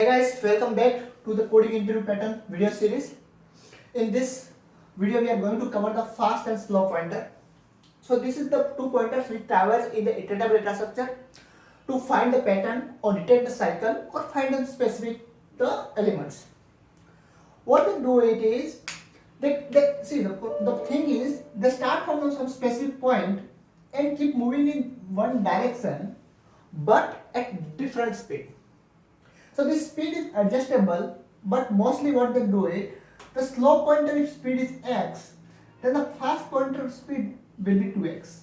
Hey guys, welcome back to the coding interview pattern video series. In this video, we are going to cover the fast and slow pointer. So this is the two pointers which traverse in the iterative data structure to find the pattern or detect the cycle or find the specific the elements. What they do it is the thing is they start from some specific point and keep moving in one direction but at different speed. So this speed is adjustable, but mostly what they do is the slow pointer if speed is x, then the fast pointer speed will be 2x.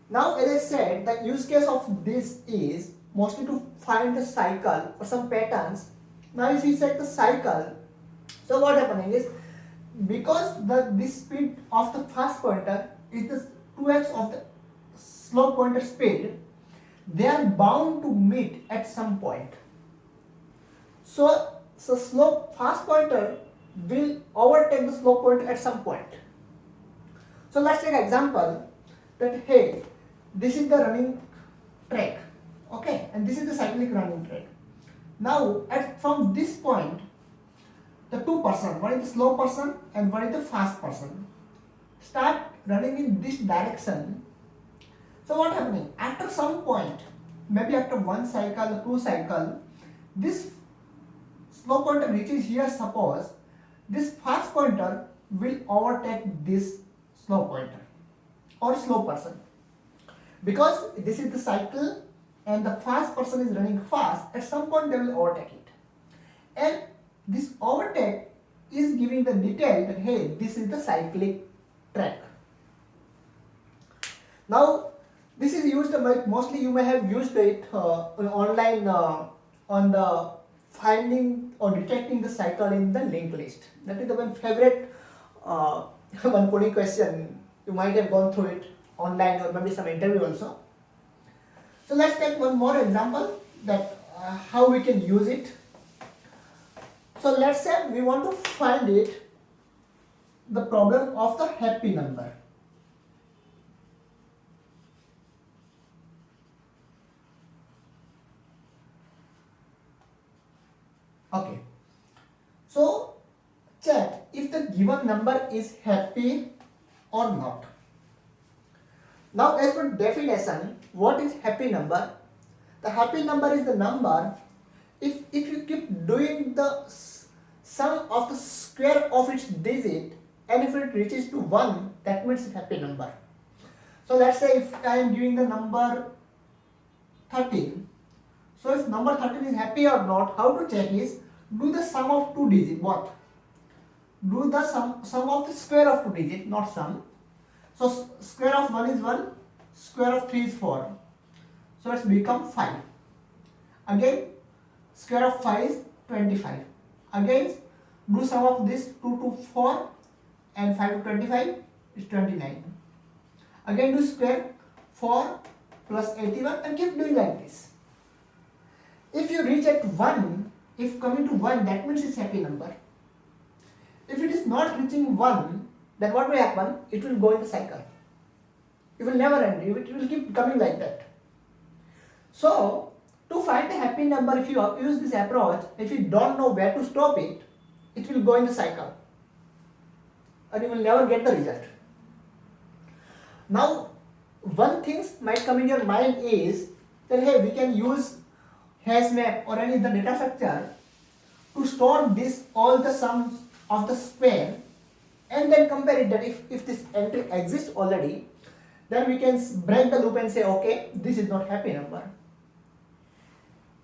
Now as I said, the use case of this is mostly to find the cycle or some patterns. Now if we set the cycle, so what happening is because this speed of the fast pointer is the 2x of the slow pointer speed, they are bound to meet at some point. So fast pointer will overtake the slow pointer at some point. So let's take an example that hey, this is the running track, okay, and this is the cyclic running track. Now from this point, the two person, one is the slow person and one is the fast person, start running in this direction. So what happening? After some point, maybe after one cycle or two cycle, this slow pointer reaches here, suppose this fast pointer will overtake this slow pointer or slow person. Because this is the cycle and the fast person is running fast, at some point they will overtake it. And this overtake is giving the detail that hey, this is the cyclic track. Now this is used mostly you may have used it online on the finding or detecting the cycle in the linked list. That is the one favorite one coding question. You might have gone through it online or maybe some interview also. So let's take one more example that how we can use it. So let's say we want to find the problem of the happy number. Okay, so check if the given number is happy or not. Now as per definition, what is happy number? The happy number is the number if you keep doing the sum of the square of its digit and if it reaches to 1, that means it's happy number. So let's say if I am giving the number 13, so if number 13 is happy or not, how to check is do the sum of two digits. What? Do the sum of the square of two digits, not sum. So square of 1 is 1, square of 3 is 4. So it's become 5. Again, square of 5 is 25. Again, do sum of this 2 to 4 and 5 to 25 is 29. Again do square 4 plus 81 and keep doing like this. If you reach at 1, if coming to 1, that means it's happy number. If it is not reaching 1, then what will happen? It will go in the cycle. It will never end. It will keep coming like that. So, to find a happy number, if you use this approach, if you don't know where to stop it, it will go in the cycle. And you will never get the result. Now, one thing might come in your mind is that hey, we can use hash map or any other data structure to store this all the sums of the square and then compare it that if this entry exists already, then we can break the loop and say okay, this is not happy number.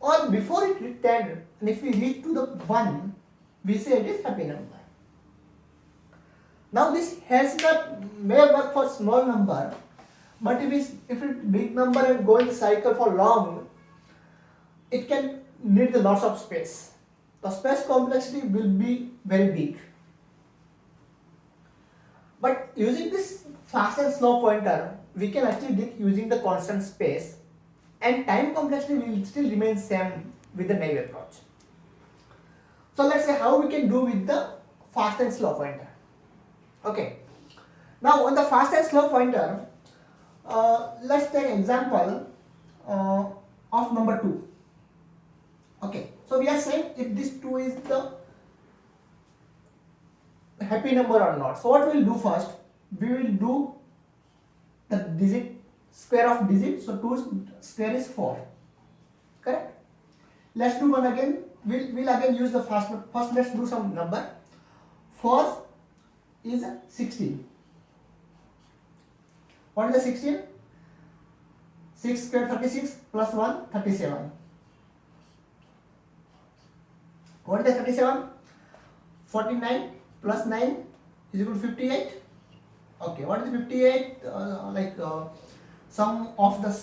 Or before it reaches 10, and if we reach to the 1, we say it is happy number. Now this hash map may work for small number, but if it's big number and go in cycle for long, it can need a lot of space. The space complexity will be very big. But using this fast and slow pointer, we can achieve it using the constant space, and time complexity will still remain same with the naive approach. So let's say how we can do with the fast and slow pointer. Okay. Now on the fast and slow pointer, let's take example of number 2. Okay, so we are saying if this 2 is the happy number or not. So what we will do first, we will do the digit, square of digit. So 2 square is 4, correct? Let's do one again. We'll again use the first. Let's do some number. 4 is 16. What is the 16? 6 square 36 plus 1 37. What is the 37? 49 plus 9 is equal to 58. Okay, what is 58? Sum of the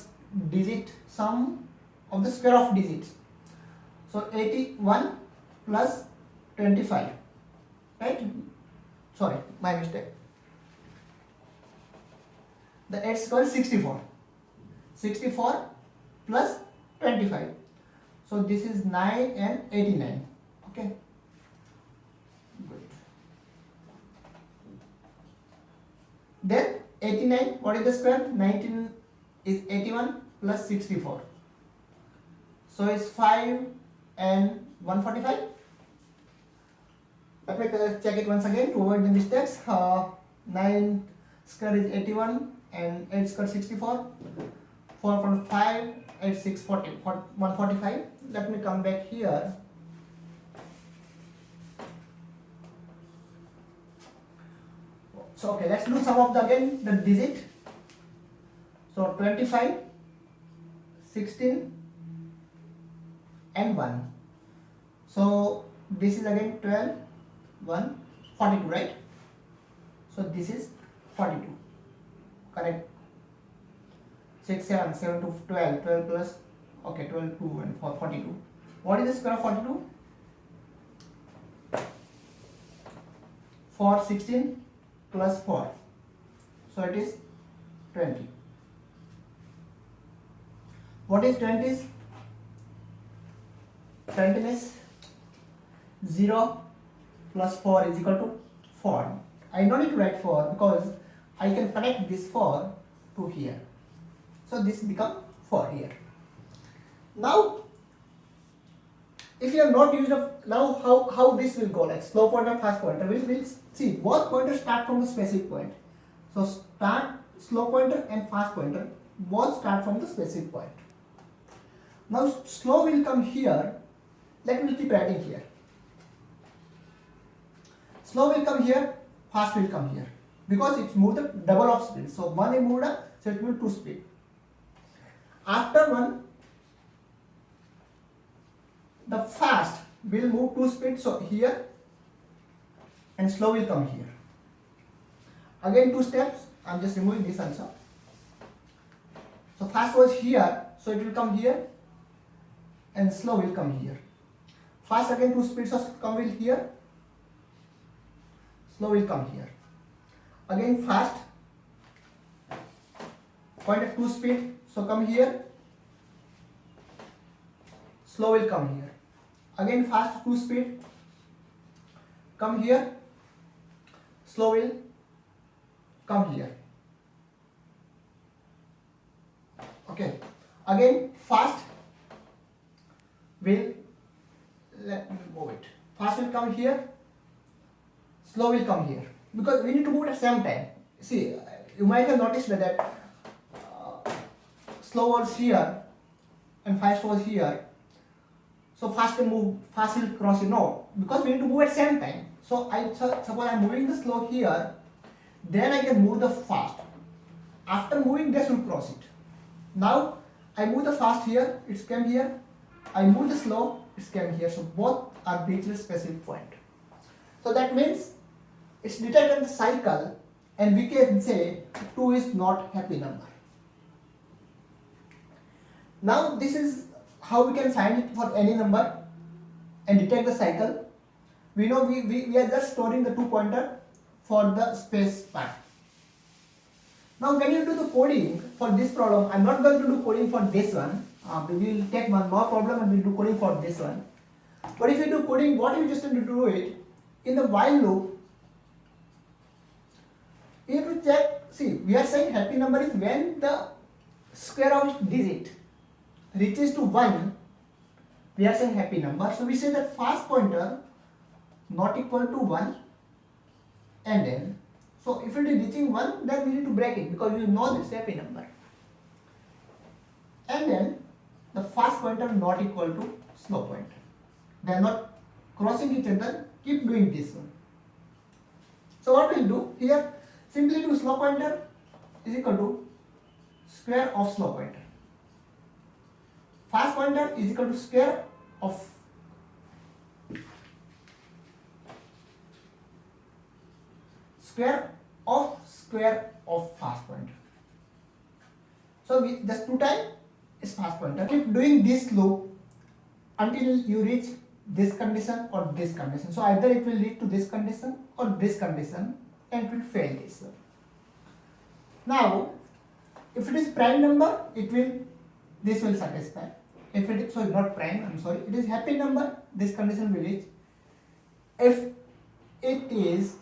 digit, sum of the square of digits. So 81 plus 25, right? Sorry, my mistake. The 8 square is 64. 64 plus 25. So this is 9 and 89. Okay. Good. Then 89, what is the square? 19 is 81 plus 64. So it's 5 and 145. Let me check it once again to avoid the mistakes. 9 square is 81 and 8 square 64. 4.5, 8, 6, 40, 145. Let me come back here. So okay, let's do some of the again the digit. So 25, 16 and 1. So this is again 12, 1, 42, right? So this is 42, correct? 6, 7, 7 to 12, 12 plus, okay, 12, 2 and 4, 42. What is the square of 42? 4, 16 plus 4. So it is 20. What is 20? 20 is 0 plus 4 is equal to 4. I don't need to write 4 because I can connect this 4 to here. So this become 4 here. Now, if you have not used up, now how this will go, like slow pointer, fast pointer, we'll see both pointers start from the specific point. So start slow pointer and fast pointer both start from the specific point. Now slow will come here. Let me keep writing here. Slow will come here, fast will come here because it's moved the double of speed. So one is moved up, so it moved 2 speed. After one, the fast will move 2 speed, so here, and slow will come here. Again 2 steps. I'm just removing this also. So fast was here, so it will come here, and slow will come here. Fast again 2 speeds of come will here, slow will come here. Again fast, point at 2 speed, so come here, slow will come here. Again fast 2 speed, come here, slow will come here. Okay, again fast will, let me move it, fast will come here, slow will come here, because we need to move at the same time. See, you might have noticed that slow was here and fast was here. So fast will move, fast will cross it. No, because we need to move at the same time. So suppose I am moving the slow here, then I can move the fast. After moving, this will cross it. Now I move the fast here, it came here. I move the slow, it came here. So both are reached at specific point. So that means it's detected the cycle, and we can say 2 is not happy number. Now this is how we can find it for any number and detect the cycle. We know we are just storing the 2 pointer for the space part. Now when you do the coding for this problem, I'm not going to do coding for this one. We will take one more problem and we'll do coding for this one. But if you do coding, what you just need to do it in the while loop. You have to check. See, we are saying happy number is when the square of digit reaches to 1 we are saying happy number. So we say that fast pointer not equal to 1, and then so if it is reaching 1, then we need to break it because you know this happy number. And then the fast pointer not equal to slow pointer. They are not crossing each other. Keep doing this one. So what we'll do here, simply do slow pointer is equal to square of slow pointer. Fast pointer is equal to square of square of fast pointer. So we just 2 times is fast pointer. Keep doing this loop until you reach this condition or this condition. So either it will lead to this condition or this condition, and it will fail this. Now, if it is prime number, this will satisfy. If it is not prime, I'm sorry, it is happy number, this condition will reach. If it is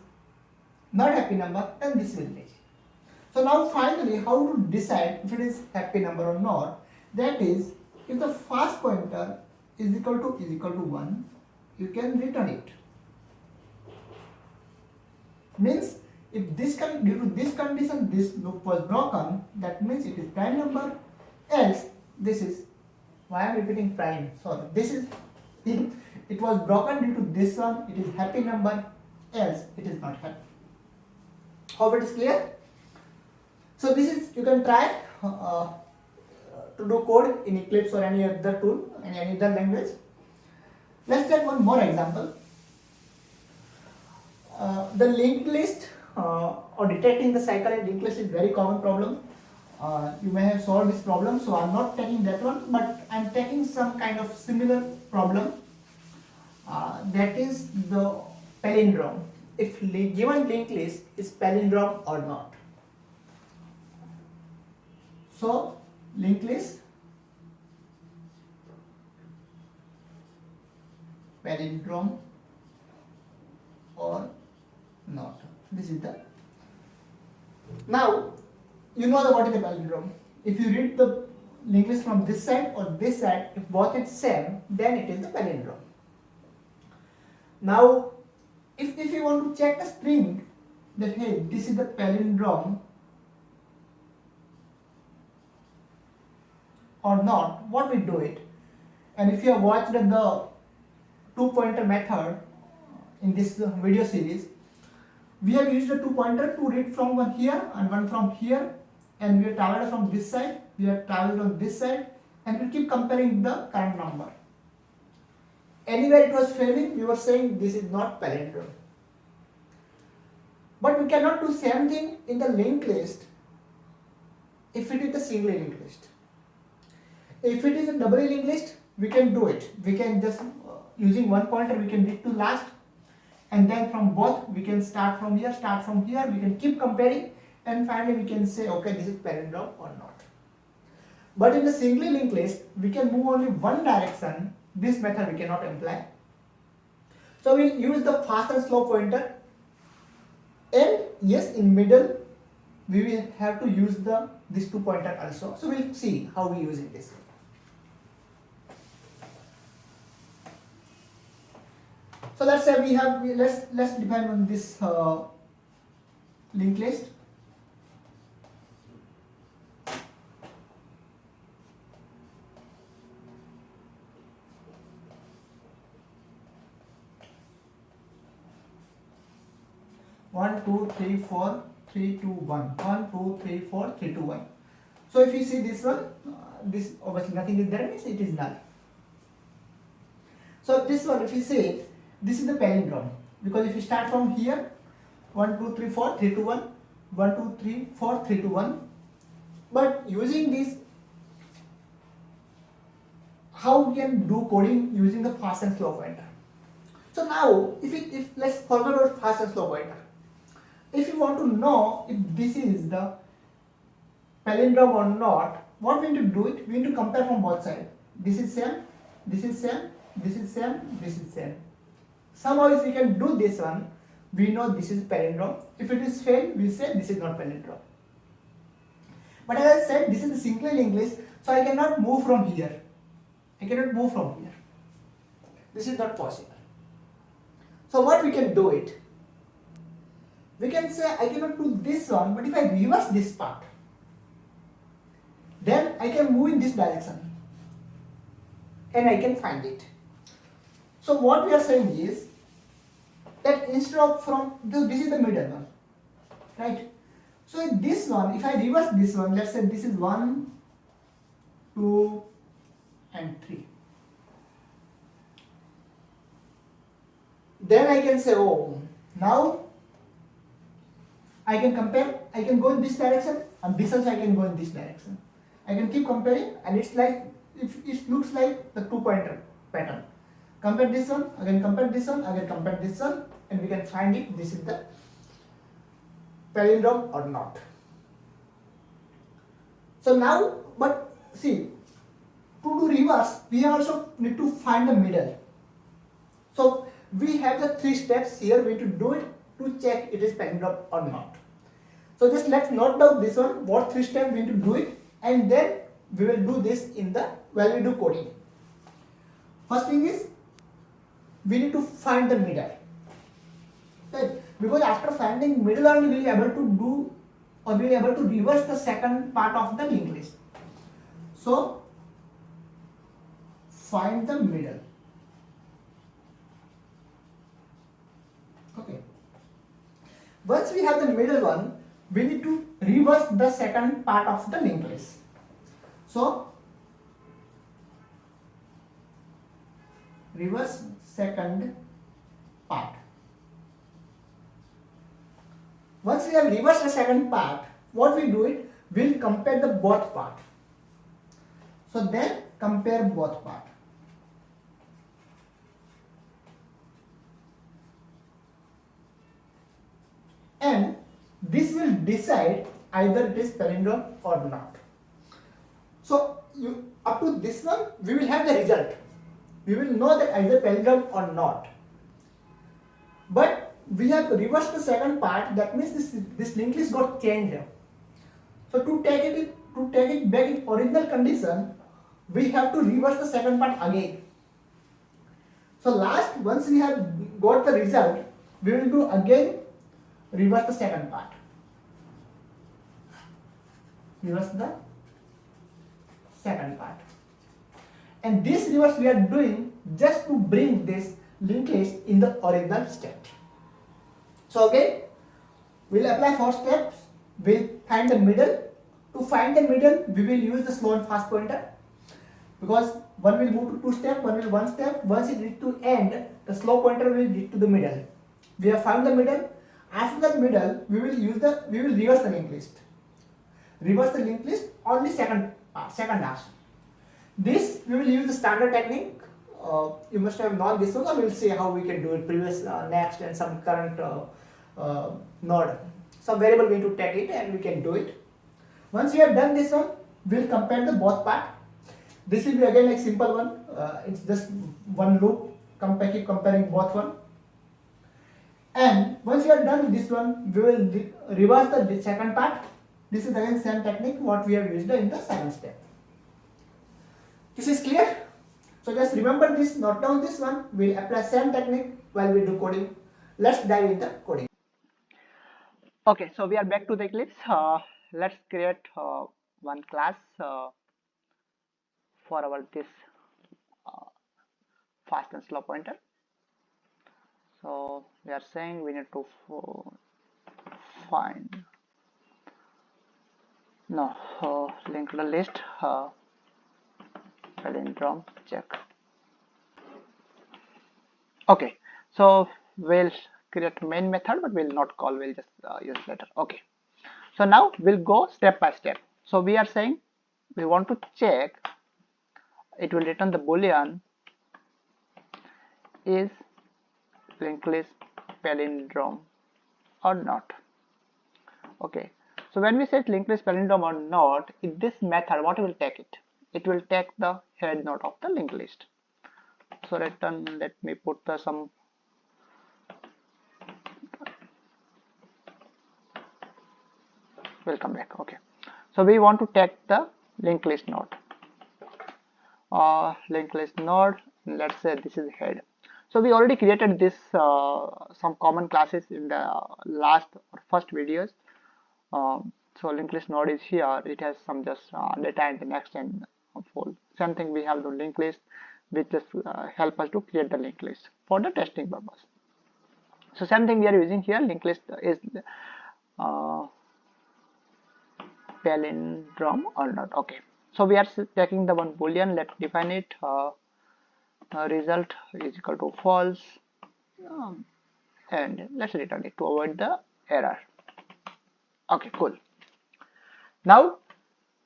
not happy number, then this will reach. So now finally, how to decide if it is happy number or not? That is, if the fast pointer is equal to 1, you can return it. Means if this due to this condition this loop was broken, that means it is prime number. Else this is why I am repeating prime. Sorry, this is it was broken due to this one. It is happy number. Else it is not happy. Hope it is clear. So this is, you can try to do code in Eclipse or any other tool, in any other language. Let's take one more example. The linked list or detecting the cycle in linked list is very common problem. You may have solved this problem, so I'm not taking that one, but I'm taking some kind of similar problem. That is the palindrome. If given linked list is palindrome or not. So linked list, palindrome or not. This is the. Now you know what is the palindrome. If you read the linked list from this side or this side, if both is same, then it is the palindrome. Now if you want to check a string that hey, this is the palindrome or not, what we do it? And if you have watched the 2-pointer method in this video series, we have used a 2-pointer to read from one here and one from here, and we have traveled from this side, we have traveled on this side, and we keep comparing the current number. Anywhere it was failing, we were saying this is not palindrome. But we cannot do same thing in the linked list if it is a singly linked list. If it is a doubly linked list, we can do it. We can just using one pointer we can read to last, and then from both we can start from here, we can keep comparing, and finally we can say okay, this is palindrome or not. But in the singly linked list, we can move only one direction. This method we cannot apply. So we'll use the fast and slow pointer, and yes, in middle we will have to use this 2-pointer also. So we'll see how we use it this. So let's say let's define on this linked list. One, two, three, four, 3, 2, 1. 1, 2, 3, 4, 3, 2, 1. So if you see this one, this obviously nothing is there, means it is null. So this one, if you see, this is the palindrome, because if you start from here, 1, 2, 3, 4, 3, 2, 1, 1, 2, 3, 4, 3, 2, 1. But using this, how we can do coding using the fast and slow pointer. So now, if let's forget about fast and slow pointer. If you want to know if this is the palindrome or not, what we need to do it? We need to compare from both sides. This is same, this is same, this is same, this is same. Somehow if we can do this one, we know this is palindrome. If it is fail, we say this is not palindrome. But as I said, this is the singly linked list, so I cannot move from here. I cannot move from here. This is not possible. So what we can do it? We can say I cannot do this one, but if I reverse this part, then I can move in this direction and I can find it. So what we are saying is that instead of from this is the middle one, right? So in this one, if I reverse this one, let's say this is 1, 2 and 3. Then I can say, oh, now I can compare, I can go in this direction and this also I can go in this direction. I can keep comparing and it's like, if it looks like the 2-pointer pattern. Compare this one, again compare this one, again compare this one, and we can find it, this is the palindrome or not. So now, but see, to do reverse, we also need to find the middle. So we have the 3 steps here, we need to do it to check it is palindrome or not. So just let's note down this one, what 3 steps we need to do it, and then we will do this in the, while we do coding. First thing is, we need to find the middle. Right? Because after finding middle only we will be able to do, or we will be able to reverse the second part of the linked list. So find the middle. Okay. Once we have the middle one, we need to reverse the second part of the linked list. So reverse second part. Once we have reversed the second part, what we do it, we'll compare the both part. So then compare both part. And this will decide either it is palindrome or not. So up to this one, we will have the result. We will know that either palindrome or not. But we have reversed the second part, that means this linked list got changed here. So to take it back in original condition, we have to reverse the second part again. So last, once we have got the result, we will do again reverse the second part. Reverse the second part. And this reverse we are doing just to bring this linked list in the original state. So again, we'll apply 4 steps. We'll find the middle. To find the middle, we will use the slow and fast pointer. Because one will move to 2 steps, one will 1 step. Once it reaches to end, the slow pointer will reach to the middle. We have found the middle. After that middle, we will reverse the linked list. Reverse the linked list on the second half. This we will use the standard technique. You must have known this one, so we will see how we can do it. Previous, next, and some current node. Some variable we need to take it and we can do it. Once we have done this one, we will compare the both part. This will be again like simple one. It's just one loop. Keep comparing both one. And once we are done with this one, we will reverse the second part. This is again same technique what we have used in the second step. This is clear? So just remember this, note down this one. We'll apply same technique while we do coding. Let's dive into coding. Okay, so we are back to the Eclipse. Let's create one class for our this fast and slow pointer. So we are saying we need to find linked list palindrome check. Okay, so we'll create main method, but we'll not call, we'll just use later. Okay, so now we'll go step by step. So we are saying we want to check, it will return the boolean is linked list palindrome or not. Okay, so when we set linked list palindrome or not, in this method what will take it? It will take the head node of the linked list. So return, let me put some we'll come back. Okay, so we want to take the linked list node let's say this is head. So we already created this some common classes in the last or first videos. So linked list node is here. It has some just data and the next and full. Same thing we have the linked list, which just help us to create the linked list for the testing purpose. So same thing we are using here. Linked list is uh, palindrome or not. Okay. So we are taking the one boolean. Let's define it. Result is equal to false, and let's return it to avoid the error. Okay, cool. Now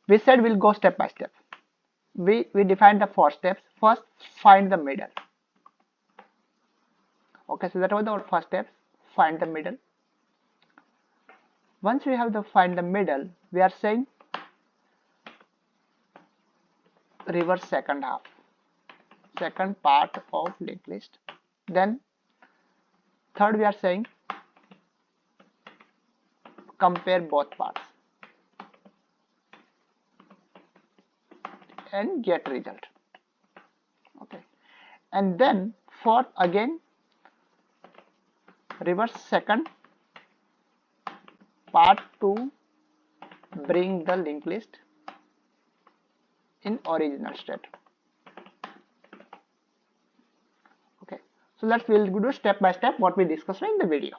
we said we'll go step by step. We defined the 4 steps. First, find the middle. Okay, so that was our first step. Find the middle. Once we have the find the middle, we are saying reverse second half, second part of linked list. Then third, we are saying compare both parts and get result. Okay, and then fourth, again reverse second part to bring the linked list in original state. Okay, so we'll do step by step what we discussed in the video.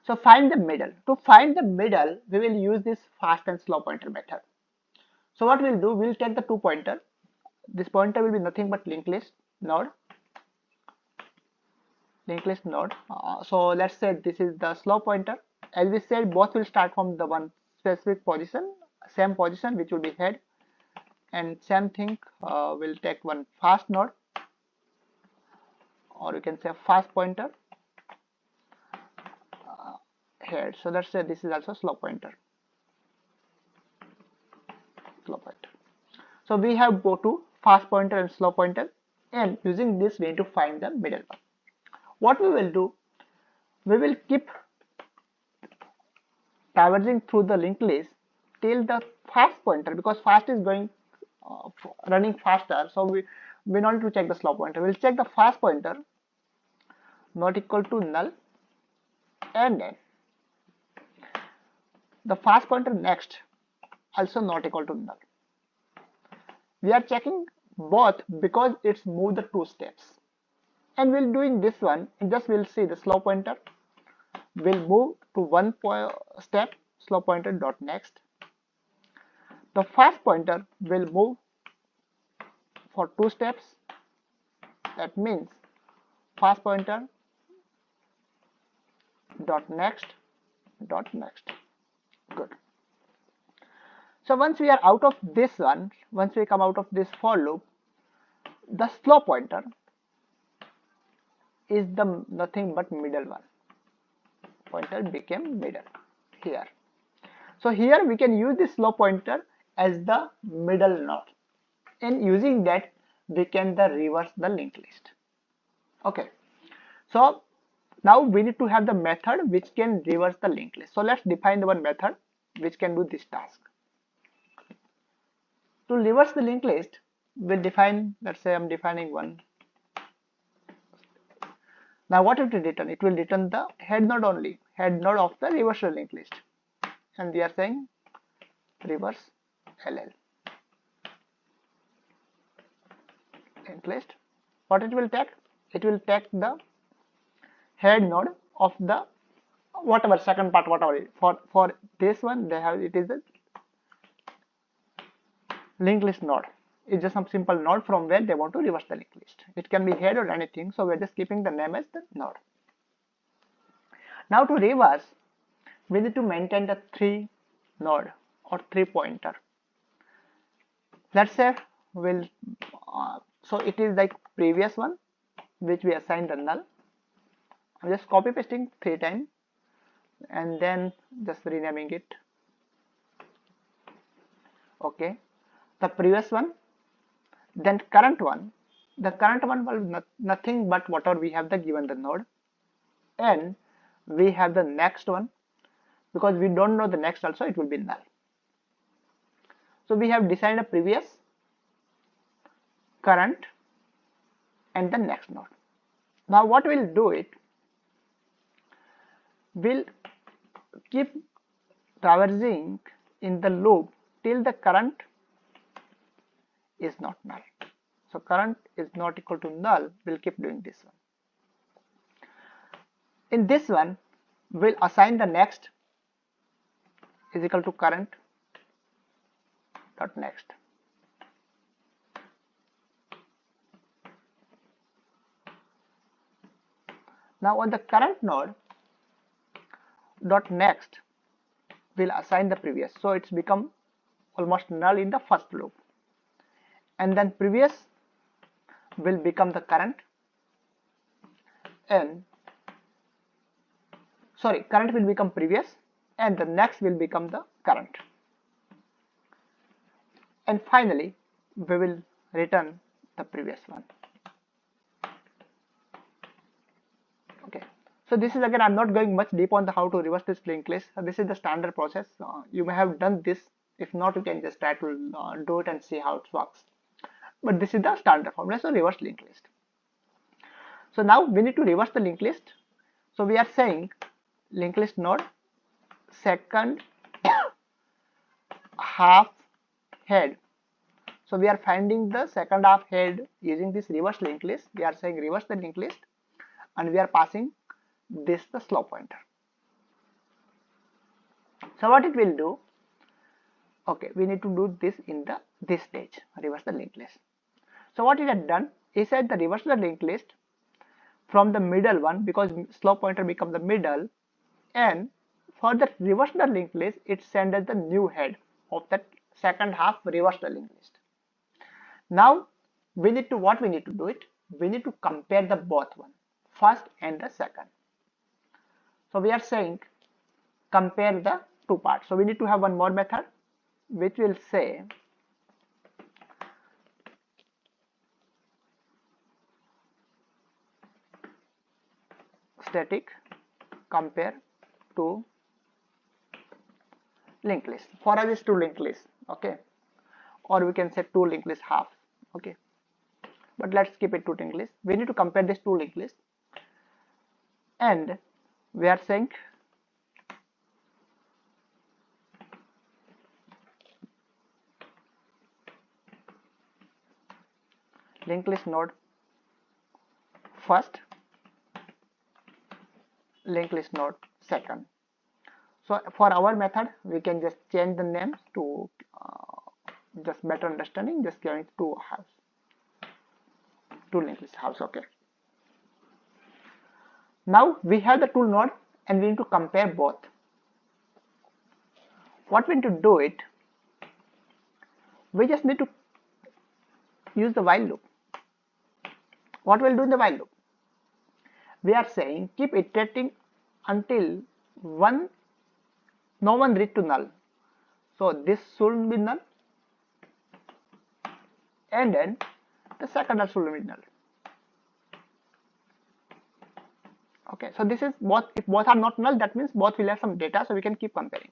So find the middle. To find the middle, we will use this fast and slow pointer method. So what we'll do, we'll take the 2 pointer. This pointer will be nothing but linked list node. Linked list node. So let's say this is the slow pointer. As we said, both will start from the one specific position, same position, which will be head, and same thing will take one fast node, or you can say fast pointer head. So let's say this is also slow pointer. So we have both to fast pointer and slow pointer, and using this we need to find the middle one. What we will do, we will keep traversing through the linked list till the fast pointer, because fast is going running faster, so we don't need to check the slow pointer. We'll check the fast pointer not equal to null, and then the fast pointer next also not equal to null. We are checking both because it's moved the 2 steps, and we'll doing this one, and just we'll see the slow pointer will move to 1 step, slow pointer dot next. The fast pointer will move for 2 steps, that means fast pointer dot next dot next. Good. So once we are out of this one, once we come out of this for loop, the slow pointer is the nothing but middle one. Pointer became middle here. So here we can use this slow pointer as the middle node, and using that we can reverse the linked list. Okay, so now we need to have the method which can reverse the linked list. So let's define the one method which can do this task. To reverse the linked list, we'll define, let's say I'm defining one. Now what it will return? It will return the head node only, head node of the reversal linked list, and we are saying reverse LL linked list. What it will take? It will take the head node of the whatever second part, whatever for this one they have, it is a linked list node. It's just some simple node from where they want to reverse the linked list. It can be head or anything, so we're just keeping the name as the node. Now to reverse, we need to maintain the 3 node or 3 pointer. Let's say we'll so it is like previous one which we assigned the null. I'm just copy pasting 3 times and then just renaming it. Okay, the previous one, then current one. The current one will nothing but whatever we have given the node, and we have the next one, because we don't know the next also, it will be null. So we have defined a previous, current, and the next node. Now what we'll do it, we'll keep traversing in the loop till the current is not null. So current is not equal to null, we'll keep doing this one. In this one, we'll assign the next is equal to current dot next. Now on the current node dot next, we'll assign the previous, so it's become almost null in the first loop, and then previous will become the current, and current will become previous, and the next will become the current, and finally we will return the previous one. Okay, so this is, again, I'm not going much deep on the how to reverse this linked list. This is the standard process. You may have done this. If not, you can just try to do it and see how it works. But this is the standard formula, so reverse linked list. So now we need to reverse the linked list. So we are saying linked list node second half head. So we are finding the second half head using this reverse linked list. We are saying reverse the linked list, and we are passing this the slope pointer. So what it will do, okay, we need to do this in the this stage, reverse the linked list. So what it had done, he said the reverse the linked list from the middle one, because slope pointer become the middle, and for the reverse the linked list, it send us the new head of that second half reverse the linked list. Now we need to, what we need to do it, we need to compare the both one, first and the second. So we are saying compare the two parts. So we need to have one more method which will say static compare to linked list. For us is two linked list, okay, or we can say two linked list half, okay, but let's keep it two linked list. We need to compare this two linked list, and we are saying linked list node first, linked list node second. So for our method, we can just change the names to just better understanding, just giving two halves, two linked list halves, okay. Now we have the two node and we need to compare both. What we need to do it, we just need to use the while loop. What we'll do in the while loop, we are saying keep iterating until no one reach to null. So this should be null, and then the second null should be null. Okay, so this is both. If both are not null, that means both will have some data, so we can keep comparing.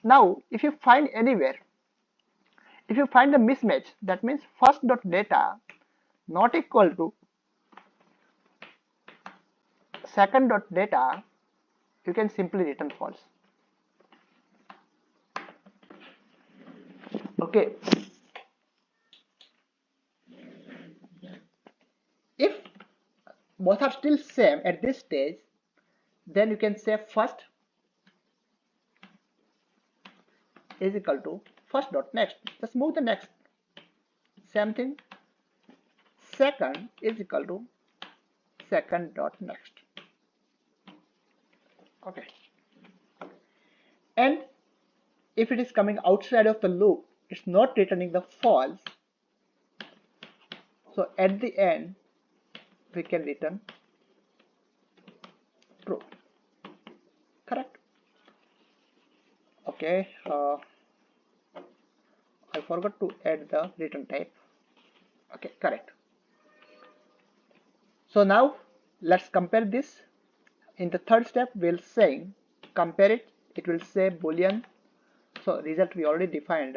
Now if you find anywhere, if you find the mismatch, that means first dot data not equal to second dot data, you can simply return false. Okay, if both are still same at this stage, then you can say first is equal to first dot next. Just move the next. Same thing. Second is equal to second dot next. Okay. And if it is coming outside of the loop, it's not returning the false. So at the end, we can return true. Correct? Okay. I forgot to add the return type. Okay, correct. So now let's compare this. In the third step, we'll say compare it. It will say boolean. So result we already defined.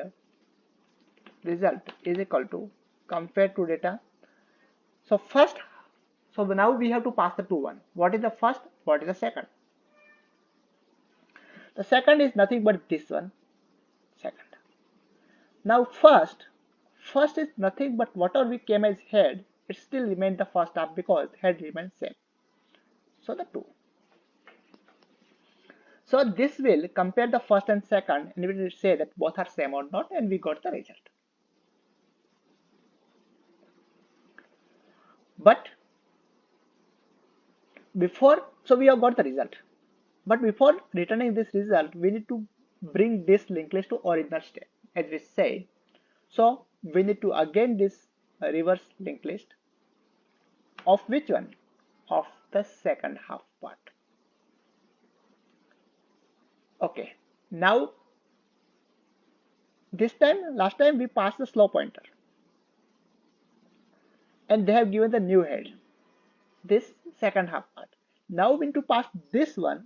Result is equal to compare two data. So first, so now we have to pass the two one. What is the first? What is the second? The second is nothing but this one, second. Now first is nothing but whatever we came as head, it still remains the first half because head remains same. So the two. So this will compare the first and second and we will say that both are same or not and we got the result. But so we have got the result. But before returning this result, we need to bring this linked list to original state as we said. So we need to again this reverse linked list of which one? Of the second half part. Okay, now last time we passed the slow pointer and they have given the new head, this second half part. Now we need to pass this one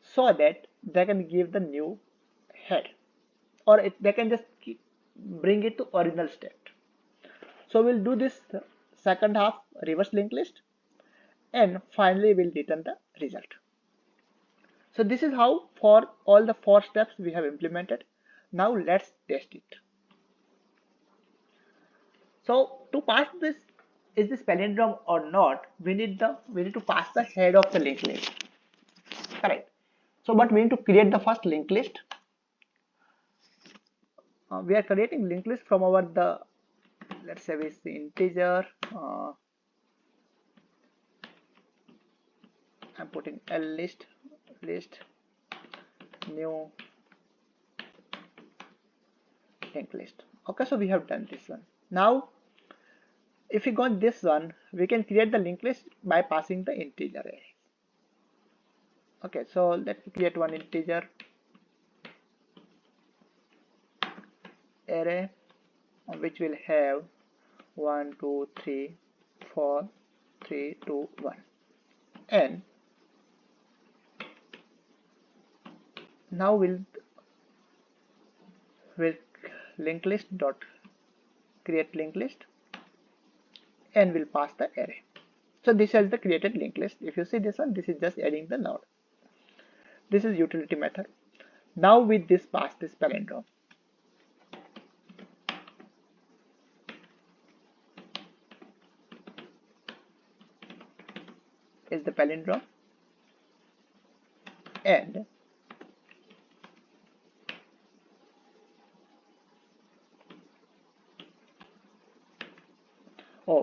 so that they can give the new head or they can just bring it to original state. So we'll do this second half reverse linked list and finally we'll return the result. So this is how for all the 4 steps we have implemented. Now let's test it. So to pass this, is this palindrome or not, we need to pass the head of the linked list. Correct. So but we need to create the first linked list. We are creating linked list from our let's say it's the integer. I'm putting a list new linked list. Okay, so we have done this one. Now if we got this one, we can create the linked list by passing the integer array. Okay, so let's create one integer array which will have 1 2 3 4 3 2 1 and now we'll linked list dot create linked list and we'll pass the array. So this is the created linked list. If you see this one, this is just adding the node. This is utility method. Now with this pass this palindrome. Is the palindrome and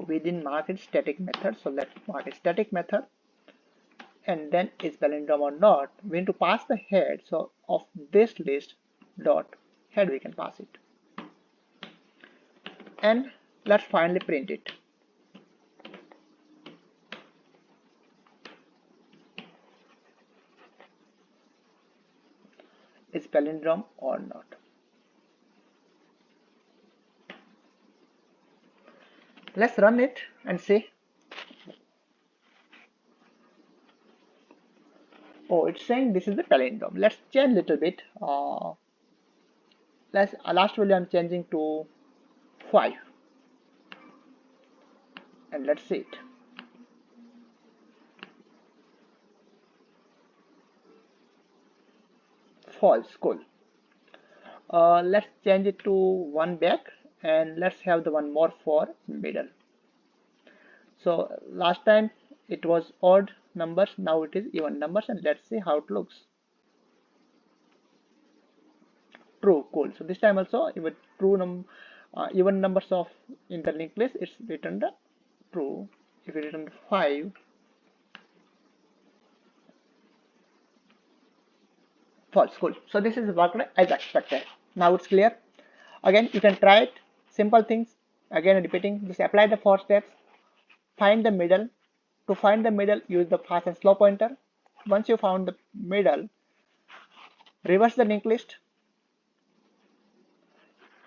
we didn't mark it static method, so let's mark it static method and then is palindrome or not, we need to pass the head. So of this list dot head we can pass it and let's finally print it. Is palindrome or not. Let's run it and see. It's saying this is the palindrome. Let's change little bit. Last value I'm changing to 5 and let's see it. False. Cool. Let's change it to 1 back and let's have the one more for middle. So last time it was odd numbers, now it is even numbers and let's see how it looks. True. Cool. So this time also if true even numbers of in the linked list, it's returned the true. If we return 5, false. Cool. So this is worked as expected. Now it's clear. Again you can try it. Simple things. Again repeating. Just apply the 4 steps. Find the middle. To find the middle, use the fast and slow pointer. Once you found the middle, reverse the linked list.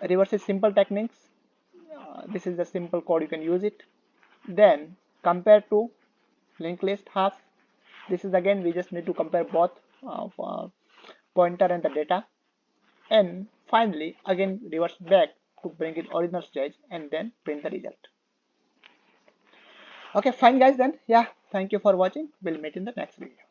Reverse is simple techniques. This is the simple code, you can use it. Then compare to linked list half. This is again we just need to compare both pointer and the data. And finally again reverse back to bring in original stage and then print the result. Okay, fine guys then. Yeah, thank you for watching. We'll meet in the next video.